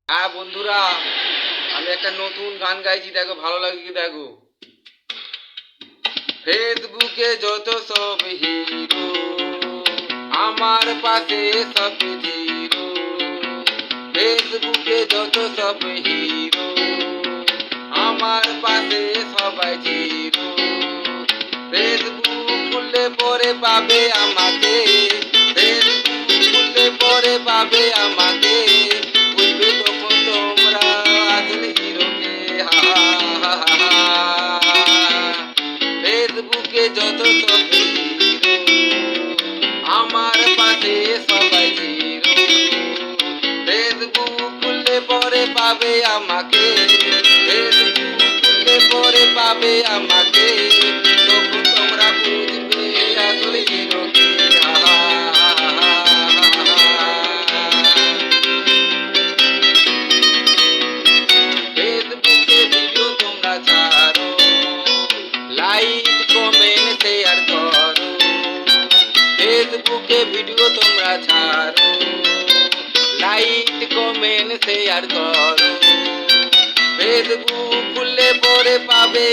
হ্যাঁ বন্ধুরা, আমি একটা নতুন গান গাইছি, দেখো ভালো লাগে কি দেখো। ফেসবুকে যত সব হিরো, আমার পাশে সব জিরো। ফেসবুকে যত সব হিরো, আমার পাশে সবাই জিরো। ফেসবুক খুললে পরে পাবে আমাকে, ফেসবুক খুললে পরে পাবে আমাকে। বুঝবে তখন তোমরা আসলে হিরোকে। ফেসবুকে যত সব হিরো, আমার পাশে সবাই জিরো। ফেসবুক খুললে পরে পাবে আমাকে, ফেসবুক খুললে পরে পাবে আমাকে। তখন তোমরা বুঝবে আসলে হিরোকে। ফেসবুকে ভিডিও তোমরা ছাড়ো, লাইক কমেন্ট শেয়ার করো। ফেসবুকে ভিডিও তোমরা ছাড়ো, লাইক কমেন্ট শেয়ার করো। ফেসবুক খুললে পরে পাবে